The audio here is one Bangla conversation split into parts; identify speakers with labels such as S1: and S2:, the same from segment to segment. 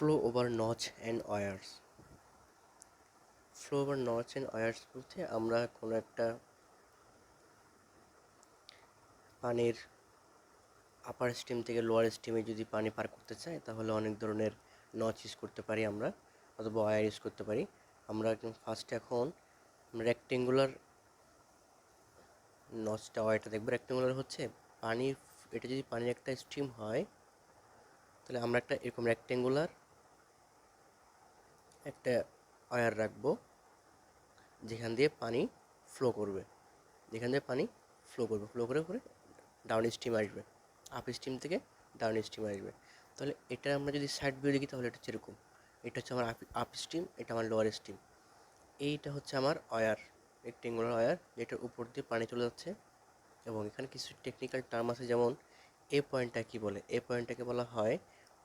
S1: Flow over notch and wires. Flow over notch and wires বলতে আমরা কোনো একটা পানির আপার স্ট্রিম থেকে লোয়ার স্ট্রিমে যদি পানি পার করতে চাই তাহলে অনেক ধরনের নচ ইউজ করতে পারি আমরা, অথবা ওয়্যার ইউজ করতে পারি। আমরা একদম ফার্স্টে এখন রেক্টেঙ্গুলার নচটা ওয়্যারটা দেখবো। রেক্টেঙ্গুলার হচ্ছে পানি, এটা যদি পানির একটা স্ট্রিম হয় তাহলে আমরা একটা এরকম রেক্টেঙ্গুলার একটা ওয়্যার রাখবো যেখান দিয়ে পানি ফ্লো করবে, ফ্লো করে করে ডাউন স্ট্রিম আসবে, আপ স্ট্রিম থেকে ডাউন স্ট্রিম আসবে। তাহলে এটা আমরা যদি সাইড ভিউ দেখি তাহলে এটা হচ্ছে এরকম, এটা হচ্ছে আমার আপ স্ট্রিম, এটা আমার লোয়ার স্ট্রিম। এইটা হচ্ছে আমার ওয়্যার, রেক্টেঙ্গুলার ওয়্যার যেটার উপর দিয়ে পানি চলে যাচ্ছে। এবং এখানে কিছু টেকনিক্যাল টার্ম আছে, যেমন এ পয়েন্টটা কী বলে, এ পয়েন্টটাকে বলা হয়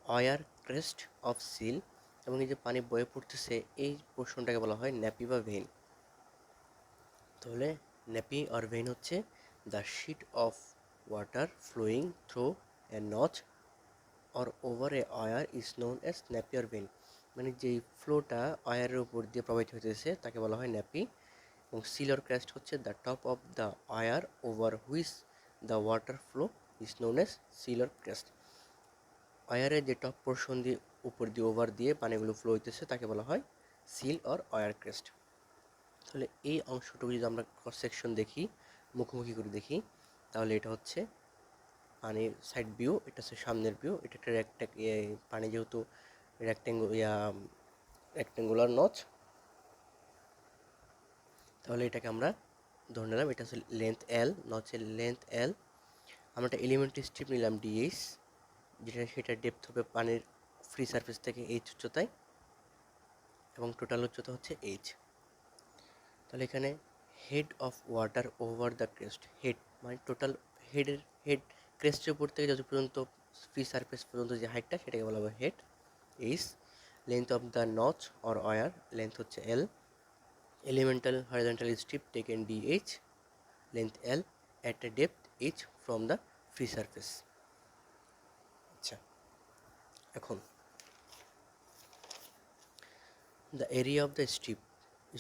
S1: ওয়্যার ক্রেস্ট অফ সিল, এবং এই যে পানি বয়ে পড়তেছে এই পোর্শনটাকে বলা হয় ন্যাপি বা ভেইন। তাহলে ন্যাপি আর ভেইন হচ্ছে the sheet of water flowing through a notch or over a weir is known as nappe আর ভেইন। মানে যেই ফ্লোটা ওয়্যারের উপর দিয়ে প্রবাহিত হতেছে তাকে বলা হয় ন্যাপি। এবং সিল অর ক্রেস্ট হচ্ছে the top of the weir over which the water flow is known as sill or crest. ওয়্যারের যে টপ পোর্শন দিয়ে উপর দিয়ে ওভার দিয়ে পানিগুলো ফ্লো হইতেছে তাকে বলা হয় সিল অর ওয়্যার ক্রেস্ট। তাহলে এই অংশটুকু যদি আমরা ক্রস সেকশন দেখি, মুখোমুখি করে দেখি, তাহলে এটা হচ্ছে পানির সাইড ভিউ, এটা হচ্ছে সামনের ভিউ। এটা একটা পানি যেহেতু রেক্টেঙ্গুলার নচ, তাহলে এটাকে আমরা ধরে নিলাম এটা হচ্ছে লেন্থ এল, নচের লেন্থ এল। আমরা একটা এলিমেন্টারি স্ট্রিপ নিলাম ডিএইচ, সেটার ডেপথ হবে পানির ফ্রি সারফেস থেকে এইচ উচ্চতায়, এবং টোটাল উচ্চতা হচ্ছে এইচ। তাহলে এখানে head of water over the crest, head মানে টোটাল হেড ক্রেস্টের উপর থেকে যত পর্যন্ত ফ্রি সারফেস পর্যন্ত যে হাইটটা সেটাকে বলা হবে head H. Length of the notch or weir, length হচ্ছে L. Elemental horizontal strip taken DH, length L, at a depth H from the free surface. আচ্ছা, এখন দ্য এরিয়া অফ দ্য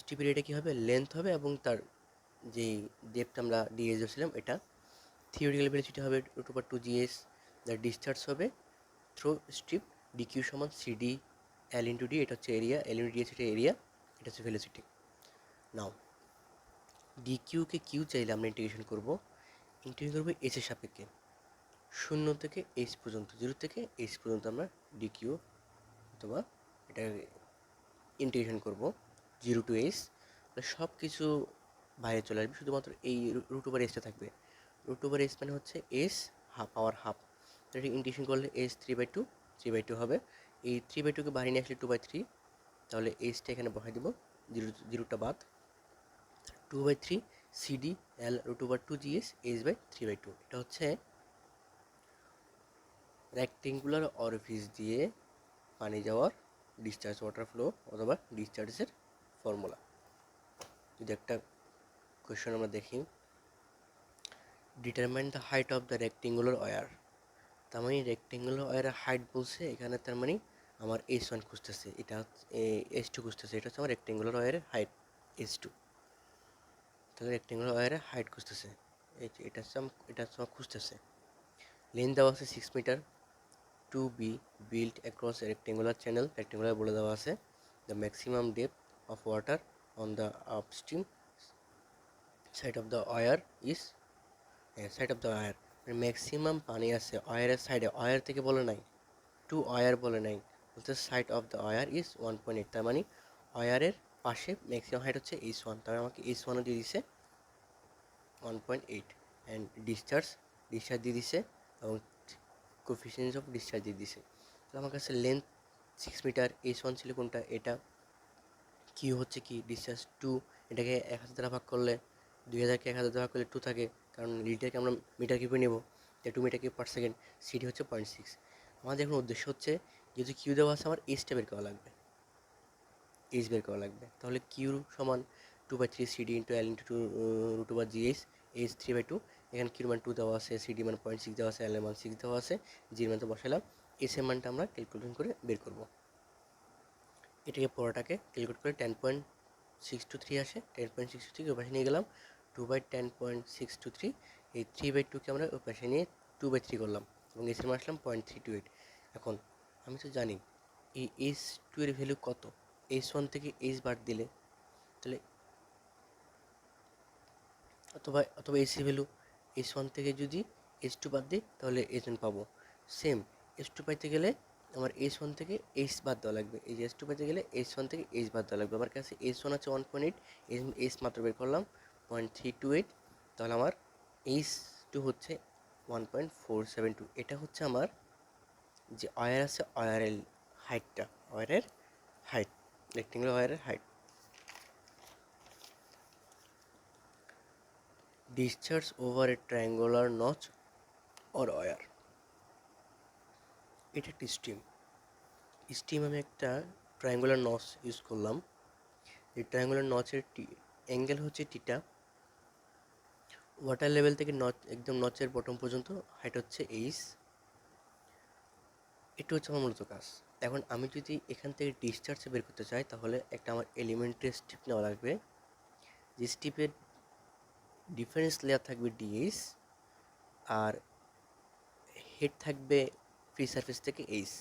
S1: স্ট্রিপের এটা কী হবে, লেন্থ হবে, এবং তার যেই ডেপথ আমরা ডিএইচ ধরছিলাম এটা। থিওরিটিক্যাল ভেলোসিটি হবে √2 GS। দ্য ডিসচার্জ হবে থ্রো স্ট্রিপ ডিকিউ সমান সিডি এল ইন্টু ডি, এটা হচ্ছে এরিয়া, এল ইন্টু ডি হচ্ছে এরিয়া, এটা হচ্ছে ভেলোসিটি। নাও ডিকিউকে কিউ চাইলে আমরা ইন্টিগ্রেশন করবো এইচের সাপেক্ষে, 0 থেকে এইচ পর্যন্ত, 0 থেকে এইচ পর্যন্ত আমরা ডিকিউ অথবা এটা ইন্টিগ্রেশন করব 0 টু এইচ। সব কিছু বাইরে চলে আসবে, শুধুমাত্র এই √/এসটা থাকবে। √/এস মানে হচ্ছে এস হাফ, পাওয়ার হাফ। এটা ইন্টিগ্রেশন করলে এস 3/2 হবে। এই 3/2কে বাইরে নিয়ে আসলে 2/3, তাহলে এইচটা এখানে বসাই দেবো, জিরোটা বাদ। 2/3 সিডি এল √2 GS H/3/2। এটা হচ্ছে রেক্টেঙ্গুলার অরিফিস দিয়ে পানি যাওয়ার ডিসচার্জ ওয়াটার ফ্লো অথবা ডিসচার্জের ফর্মুলা। যদি একটা কোয়েশ্চেন আমরা দেখি, determine the height of the rectangular weir. তার মানে রেক্টেঙ্গুলার ওয়্যারের হাইট বলছে এখানে, তার মানে আমার H1 খুঁজতেছে, এটা H2 খুঁজতেছে, এটা হচ্ছে আমার রেক্টেঙ্গুলার ওয়্যারের হাইট H2। তাহলে রেক্টেঙ্গুলার ওয়্যারের হাইট খুঁজতেছে, এটা হচ্ছে আমার খুঁজতেছে। লেন্থ দেওয়া আছে 6 metre, to be built across rectangular channel, rectangular বলে দেওয়া আছে। The maximum depth of water on the upstream side of the weir is, side of the weir maximum পানি আছে ওয়্যারের সাইডে, ওয়্যার থেকে বলে নাই, টু ওয়্যার বলে নাই, বলতে side of the weir is 1.8। তার মানে ওয়্যারের পাশে ম্যাক্সিমাম হাইট হচ্ছে H1, তাহলে আমাকে H1ও দিয়ে দিছে 1.8। অ্যান্ড ডিসচার্জ দিয়ে দিছে, এবং কোফিসিয়েন্স অফ ডিসচার্জ দিয়ে দিছে। তাহলে আমার কাছে লেন্থ 6 মিটার, H1 ছিল কোনটা, এটা। কিউ হচ্ছে কি ডিসচার্জ 2, এটাকে 1000 দ্বারা ভাগ করলে 2000কে 1000 দ্বারা ভাগ করলে 2 থাকে, কারণ লিটারকে আমরা মিটার কিউবে নেব, তাই 2 metre cube per second. CT হচ্ছে 0.6। আমাদের এখন উদ্দেশ্য হচ্ছে যেহেতু কিউ দেওয়া আছে আমার এইচটা বের করা লাগবে, তাহলে কিউ সমান 2/3 CD into L into √2/GH, H 3/2। এখানে কিউর মান 2 দেওয়া আছে, সিডি মান 0.6 দেওয়া আছে, এল এর মান 6 দেওয়া আছে, জির মান তো বসালাম। এস এর মানটা আমরা ক্যালকুলেশন করে বের করবো। এটাকে পুরোটাকে ক্যালকুলেট করে 10.623 আসে। 10.623 ওই পাশে নিয়ে গেলাম, 2/10.623, এই 3/2কে আমরা ওই পাশে নিয়ে 2/3 করলাম এবং এসের মান আসলাম 0.328। এখন আমি তো জানি এই H2 এর ভ্যালু কত, H1 থেকে H বাদ দিলে তাহলে অথবা এসি ভ্যালু H1 থেকে যদি H2 বাদ দিই তাহলে H1 পাবো। সেম H2 পাইতে গেলে আমার H1 থেকে H বাদ দেওয়া লাগবে। এই যে H2 পাইতে গেলে H1 থেকে H বাদ দেওয়া লাগবে। আমার কাছে H1 আছে 1.8, H মাত্র বের করলাম 0.328, তাহলে আমার H2 হচ্ছে 1.472। এটা হচ্ছে আমার যে ওয়্যার আছে ওয়্যারের হাইটটা, ওয়্যারের হাইট, রেক্টেঙ্গুলার ওয়্যারের height. Discharge over a triangular notch or weir, এটা একটি স্টিম আমি একটা ট্রায়াঙ্গুলার নচ ইউজ করলাম। এই ট্রায়াঙ্গুলার নচের অ্যাঙ্গেল হচ্ছে টিটা, ওয়াটার লেভেল থেকে একদম নচের বটম পর্যন্ত হাইট হচ্ছে এইচ। এটা হচ্ছে আমার মূলত কাজ। এখন আমি যদি এখান থেকে ডিসচার্জ বের করতে চাই তাহলে একটা আমার এলিমেন্টারি স্টিপ নেওয়া লাগবে। যে স্টিপের ডিফারেন্স লেয়ার থাকবে ডিএইচ আর হেড থাকবে ফ্রি সারফেস থেকে এইচ।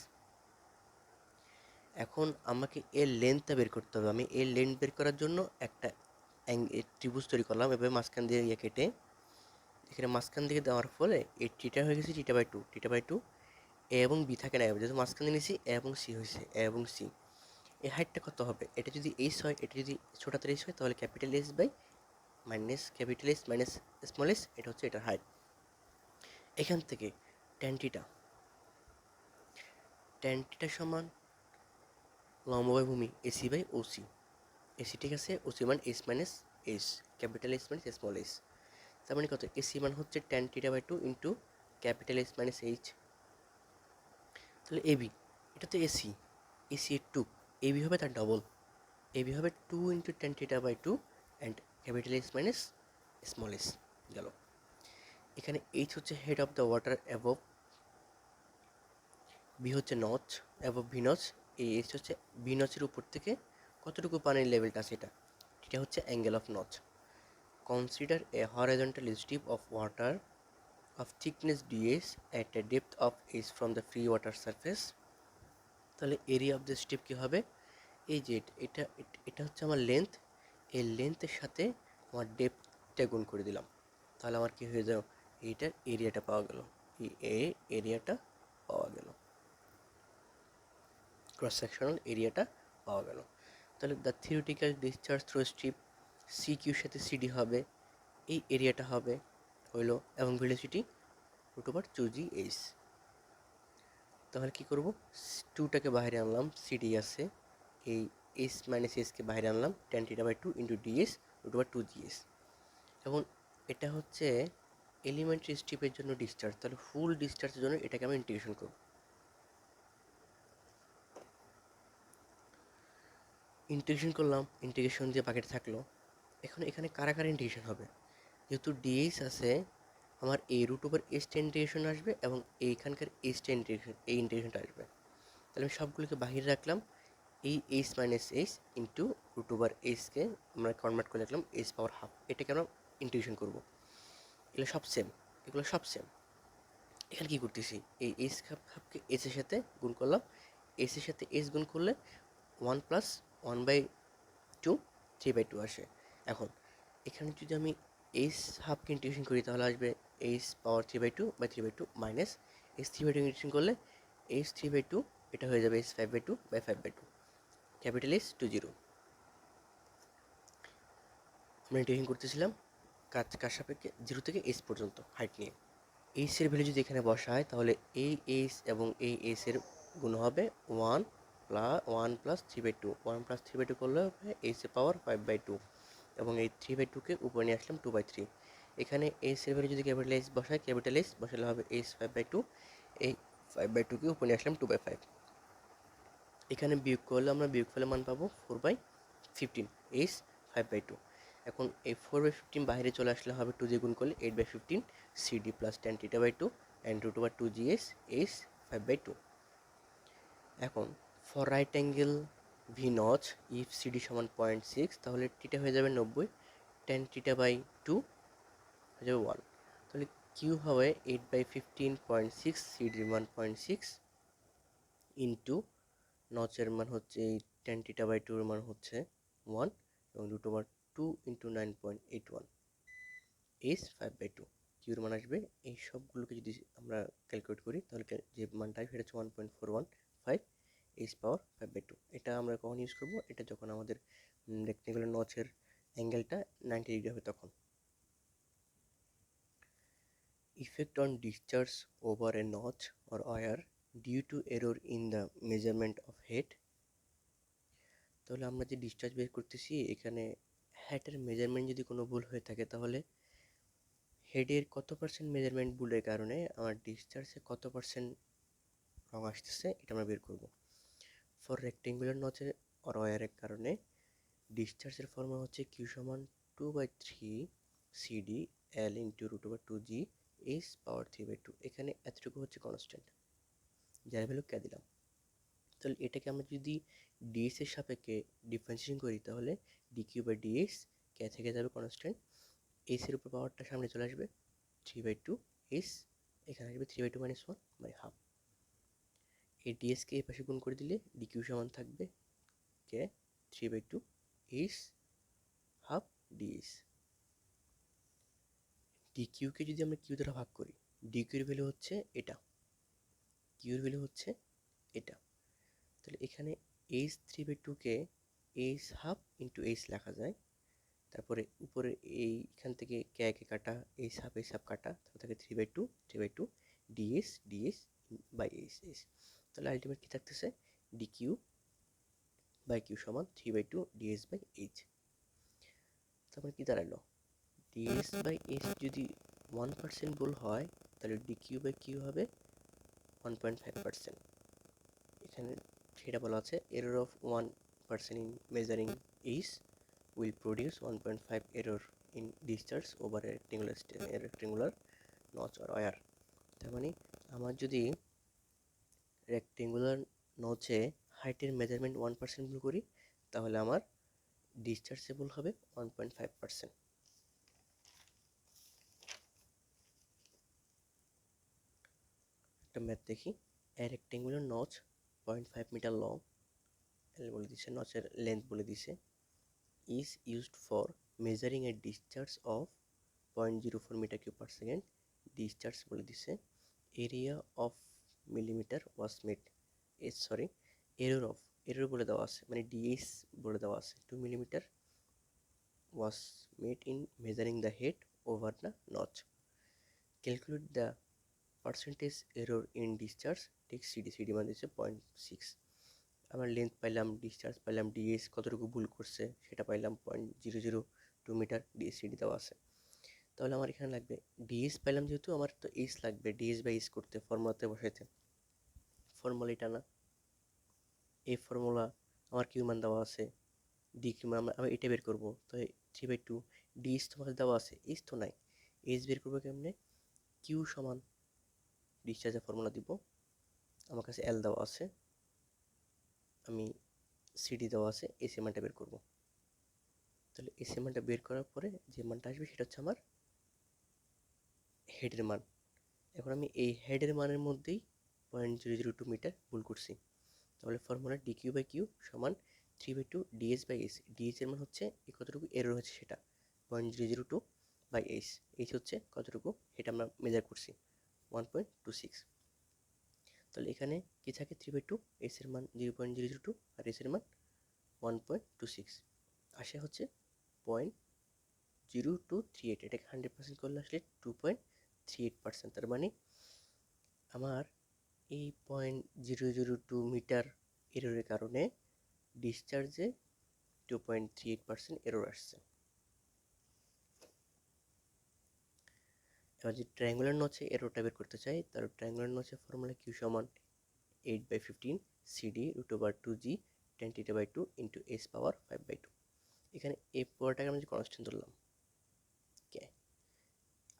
S1: এখন আমাকে এর লেন্থটা বের করতে হবে। আমি এর লেন্থ বের করার জন্য একটা ত্রিভুজ তৈরি করলাম এভাবে মাঝখান দিয়ে কেটে। এখানে মাঝখান দিকে দেওয়ার ফলে এই টিটা হয়ে গেছে টিটা বাই টু। এ এবং বি থাকে না, যেহেতু মাঝখানে নিয়েছি এ এবং সি হয়েছে, এ এবং সি। এই হাইটটা কত হবে, এটা যদি এইচ হয়, এটা যদি ছোট হাতের এইচ হয় তাহলে capital S by minus capital S minus small S, এটা হচ্ছে এটার হাইট। এখান থেকে ট্যান টিটা সমান লম্ববাই ভূমি এসি বাই ওসি। এসি ঠিক আছে, ওসি মান S minus S, capital S minus small S. তার মানে কত, এসি মান হচ্ছে tan θ/2 into capital S minus H. তাহলে এবি, এটা তো এসি এর 2, এবি হবে তার ডবল, এবি হবে 2 into tan θ/2 and capital S minus small S গেল। এখানে এইচ হচ্ছে head of the water above, B হচ্ছে নচ অ্যাবভ ভি নচ, এই এইচ হচ্ছে বি নচের উপর থেকে কতটুকু পানির লেভেলটা সেটা, এটা হচ্ছে angle of notch. Consider a horizontal strip of water of thickness ds at a depth of h from the free water surface। তাহলে এরিয়া অফ দ্য স্ট্রিপ কী হবে, এই যে এটা হচ্ছে আমার লেন্থ, এই লেন্থের সাথে আমার ডেপথটা গুণ করে দিলাম, তাহলে আমার কী হয়ে যাবে, এইটার এরিয়াটা পাওয়া গেল, এই এরিয়াটা পাওয়া গেল, ক্রস সেকশনাল এরিয়াটা পাওয়া গেল। তাহলে the theoretical discharge through strip C কিউর সাথে সিডি হবে, এই এরিয়াটা হবে হইল, এবং ভেলোসিটি √2gh। তাহলে কী করবো, টুটাকে বাইরে আনলাম, সিডি আছে, এই এস মাইনাস এসকে বাইরে আনলাম, tan θ/2 ইন্টু ডিএস √2gh। এখন এটা হচ্ছে এলিমেন্টারি স্ট্রিপের জন্য ডিসচার্জ, তাহলে ফুল ডিসচার্জের জন্য এটাকে আমি ইন্টিগ্রেশন করব। ইন্টিগ্রেশন করলাম, ইন্টিগ্রেশন দিয়ে বাকিটা থাকলো। এখন এখানে কারা কারা ইন্টিগ্রেশন হবে, যেহেতু ডিএস আছে আমার এই √s ইন্টিগ্রেশন আসবে এবং এইখানকার ইন্টিগ্রেশন, এই ইন্টিগ্রেশনটা আসবে। তাহলে আমি সবগুলোকে বাহিরে রাখলাম, এই এইচ মাইনাস এইচ ইন্টু √sকে আমরা কনভার্ট করে রাখলাম এইচ পাওয়ার হাফ, এটাকে আমরা ইন্টিগ্রেশন করবো। এগুলো সব সেম। এখানে কী করতেছি, এই এইচ হাফকে এসের সাথে গুণ করলাম, এসের সাথে এস গুণ করলে 1+1/2 3/2 আসে। এখন এখানে যদি আমি এইচ হাফকে ইন্টিগ্রেশন করি তাহলে আসবে এইচ পাওয়ার 3/2 মাইনাস এইচ 3/2 ইন্টিগ্রেশন করলে এইচ 3/2, এটা হয়ে যাবে এইচ 5/2 ক্যাপিটাল এস 20। আমরা ইন্টিগ্রেশন করতেছিলাম কার সাপেক্ষে, 0 থেকে এস পর্যন্ত হাইট নিয়ে। এইচের ভ্যালু যদি এখানে বসায় তাহলে এই এইচ এবং এই এইচের গুণ হবে 1+3/2 করলে হবে এইচের পাওয়ার 5/2 এবং এই 3/2কে উপরে নিয়ে আসলাম 2/3। এখানে এইচের ভ্যালু যদি ক্যাপিটাল এইচ বসায়, ক্যাপিটাল এইচ বসালে হবে এইচ 5/2, এই 5/2কে উপরে নিয়ে আসলাম 2/5। এখানে বিয়োগ করলে আমরা বিয়োগফলের মান পাবো 4/15, এইচ 5/2। এখন এই 4/15 বাইরে চলে আসলে হবে 2 দিয়ে গুণ করলে 8/15 CD plus tan θ/2 and √2gh H 5/2। এখন for right angle V notch if CD সমান 0.6, তাহলে টিটা হয়ে যাবে 90, টেন টিটা বাই 2 হয়ে যাবে 1। তাহলে কিউ হবে 8/15.6, সিডির মান 0.6 ইন্টু নচের মান হচ্ছে এই টেন টিটা বাই 2 এর মান হচ্ছে 1, এবং √2 ইন্টু 9.81 ইজ 5/2। কিউর মান আসবে, এই সবগুলোকে যদি আমরা ক্যালকুলেট করি তাহলে যে মানটা সেটা হচ্ছে 1.415 এইচ পাওয়ার 5/2। এটা আমরা কখন ইউজ করবো? এটা যখন আমাদের রেক্টেঙ্গুলার নচের অ্যাঙ্গেলটা 90 ডিগ্রি হবে তখন। Effect on discharge over a notch or wire due to error in the measurement of head। তাহলে আমরা যে ডিসচার্জ বের করতেছি এখানে হেডের মেজারমেন্ট যদি কোনো ভুল হয়ে থাকে তাহলে হেডের কত পার্সেন্ট মেজারমেন্ট ভুলের কারণে আমার ডিসচার্জে কত পার্সেন্ট রং আসতেছে এটা আমরা বের করব। ফর রেক্টেঙ্গুলার নচের অর ওয়ারের কারণে ডিসচার্জের ফর্মুলা হচ্ছে কিউ সমান 2/3 CD L into √2g H পাওয়ার 3/2। এখানে এতটুকু হচ্ছে কনস্ট্যান্ট, যার ভ্যালু কে দিলাম। তাহলে এটাকে আমরা যদি ডিএস এর সাপেক্ষে ডিফারেন্সিয়েশন করি তাহলে ডিকিউ বাই ডিএস কে থেকে যাবে কনস্ট্যান্ট, এস এর উপর পাওয়ারটা সামনে চলে আসবে 3/2 এস, এখানে আসবে 3/2 - 1 বাই হাফ। এই ডিএসকে এই পাশে গুণ করে দিলে ডিকিউ সমান থাকবে কে 3/2 এস হাফ ডিএস। ডিকিউকে যদি আমরা কিউ দ্বারা ভাগ করি, ডিকিউর ভ্যালু হচ্ছে এটা, কিউর ভ্যালু হচ্ছে এটা। তাহলে এখানে এইচ 3/2কে এইচ হাফ ইন্টু এইচ লেখা যায়, তারপরে উপরে এইখান থেকে কে কাটা এইচ হাফ কাটা, তারপর থাকে 3/2 DS DS by H H. তাহলে আলটিমেট কি থাকতেছে ডিকিউ বাই কিউ সমান 3/2 ডিএস বাই এইচ। তারপরে কি দাঁড়ালো, ডিএস বাই এইচ যদি 1% ভুল হয় তাহলে ডিকিউ বাই কিউ হবে 1.5%। এখানে সেটা বলা আছে error of 1% in measuring H will produce 1.5 error in discharge over a rectangular notch or wire। তার মানে আমার যদি রেক্টেঙ্গুলার নচে হাইটের মেজারমেন্ট 1% ভুল করি তাহলে আমার ডিসচার্জেবল হবে 1.5%। একটা ম্যাথ দেখি। A rectangular notch 0.5 metre long, বলে দিছে নচের লেন্থ বলে দিছে, is used for measuring a discharge of 0.04 metre cube per second. Discharge বলে দিছে area of millimetre was made, error বলে দেওয়া আছে, মানে ডিএস বলে দেওয়া আছে 2 millimetre was made in measuring the head over the notch. Calculate the percentage error in discharge take CD মানে দিচ্ছে 0.6। আমার লেন্থ পাইলাম, ডিসচার্জ পাইলাম, ডিএস কতটুকু ভুল করছে সেটা পাইলাম 0.002 মিটার ডিএসসিডি দেওয়া আছে। তাহলে আমার এখানে লাগবে ডিএস পাইলাম, যেহেতু আমার তো এইচ লাগবে ডিএস বাই এইচ করতে, ফর্মুলাতে বসাইতে। ফর্মুলা এটা না, এই ফর্মুলা আমার কিউ মান দেওয়া আছে, ডি কিউ মান আমি এটা বের করবো। তো 3/2 ডিএস তো আমার দেওয়া আছে, এইচ তো নাই, এইচ বের করবো কেমনে? কিউ সমান ডিসচার্জের ফর্মুলা দিব, আমার কাছে এল দেওয়া আছে, আমি সিডি দেওয়া আছে, এসি মানটা বের করবো। তাহলে এসি মানটা বের করার পরে যে মানটা আসবে সেটা হচ্ছে আমার হেডের মান। এখন আমি এই হেডের মানের মধ্যেই 0.002 মিটার ভুল করছি, তাহলে formula D Q by Q সমান 3/2 ডিএস বাই এইচ। ডিএস এর মান হচ্ছে এই কতটুকু এরর হচ্ছে সেটা 0.002 বাই এইচ, এইচ হচ্ছে কতটুকু এটা আমরা মেজার করছি 1.26। তাহলে এখানে কি থাকে 3/2, এইচ এর মান 0.002 আর এইচ এর মান 1.26, আসে হচ্ছে 0.0238। এটাকে 100% করলে আসলে 2.38%। তার মানে আমার এই 0.002 মিটার এররের কারণে ডিসচার্জে 2.38% এরর আসছে। এবার যদি ট্রায়াঙ্গুলার নচে এররটা বের করতে চাই তাহলে ট্রায়াঙ্গুলার নচের ফর্মুলা কিউ সমান 8/15 CD √2g tan θ/2 into S power 5/2। এখানে এই পুরোটাকে আমি যে কনস্ট্যান্ট ধরলাম, কে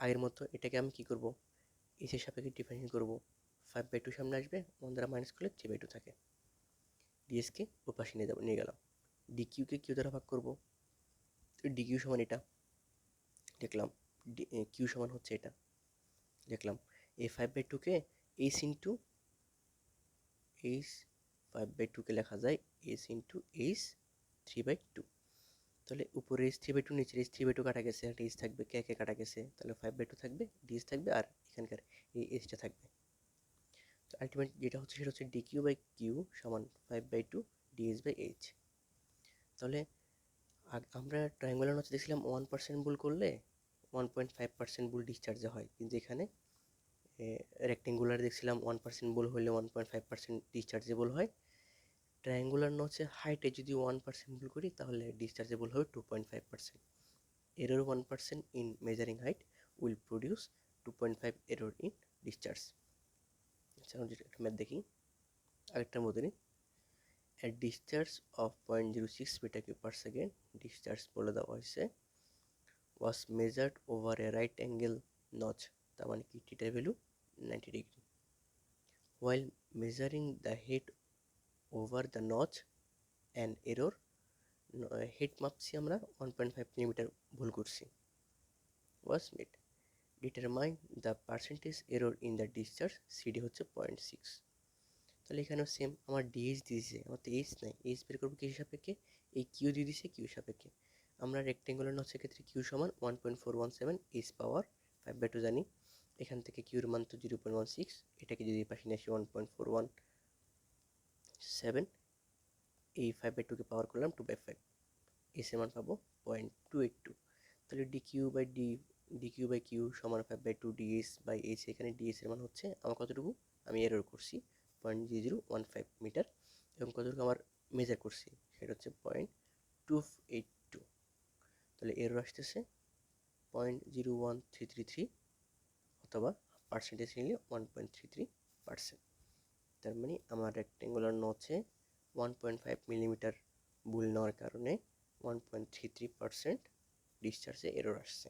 S1: আগের মতো এটাকে আমি কি করব, এসের সাপেক্ষে ডিফারেন্সিয়েট করব, 5/2 সামনে আসবে, 1 দ্বারা মাইনাস করলে 3/2 থাকে। ডিএসকে ওপাশে নিয়ে গেলাম, ডিকিউকে কিউ দ্বারা ভাগ করবো, ডিকিউ সমান এটা দেখলাম, কিউ সমান হচ্ছে এটা দেখলাম, এই 5/2 এইচ ইন্টু এইচ 5/2 লেখা যায় এইচ ইন্টু এইচ 3/2। তাহলে উপরে এইচ 3/2 নিচের এইচ 3/2 কাটা গেছে, একটা এইচ থাকবে, কে কাটা গেছে, তাহলে 5/2 থাকবে, ডিএস থাকবে, আর এখানকার এই এইচটা থাকবে। তো আলটিমেট যেটা হচ্ছে সেটা হচ্ছে dq/q সমান 5/2 ds/h। তাহলে আমরা ট্রায়াঙ্গুলার ম্যাথে দেখছিলাম 1% ভুল করলে 1.5% ভুল ডিসচার্জে হয়, কিন্তু এখানে রেক্টেঙ্গুলার দেখছিলাম 1% ভুল হলে 1.5% ডিসচার্জেবল হয়। ট্রায়াঙ্গুলার নচে হাইটে যদি 1% ভুল করি তাহলে ডিসচার্জেবল হবে 2.5%। Error 1% in measuring height will produce 2.5 error in discharge. আচ্ছা একটা ম্যাথ দেখি, আরেকটার মধ্যে a discharge of 0.06 meter cube per second discharge বলে দেওয়া হয়েছে was measured over a right angle notch, তার মানে কি থিটার value 90 degree, while measuring the head over the notch and error head মাপছি আমরা 1.5 মিলিমিটার ভুল করছি, was made, determine the percentage error in the discharge, CD হচ্ছে 0.6। তাহলে এখানেও সেম, আমার ডিএইচ দিয়েছে, আমার তো এইচ নাই, এইচ বের করবো কিসের সাপেক্ষে, এই কিউ দিয়ে দিছে কিউ সাপেক্ষে। আমরা রেক্টেঙ্গুলার নচের ক্ষেত্রে কিউ সমান 1.417 এইচ পাওয়ার 5/2 জানি, এখান থেকে কিউর মান তো 0.16, এটাকে যদি পাশে নিয়ে আসি 1.417, এই 5/2 পাওয়ার করলাম 2/5, এস এর মান পাবো 0.282। তাহলে ডিকিউ বাই কিউ সমান 5/2 ডিএস বাই এইচ, এখানে ডিএস এর মান হচ্ছে আমার কতটুকু, আমি এরর করছি 0.0015 মিটার, এবং কতটুকু আমার মেজার করছি সেটা হচ্ছে 0.282। তাহলে এরর আসতেছে 0.01333, অথবা পার্সেন্টেজ নিলে 1.33%। তার মানে আমার রেক্টেঙ্গুলার নচে 1.5 মিলিমিটার ভুল নেওয়ার কারণে 1.33% ডিসচার্জে এরর আসছে।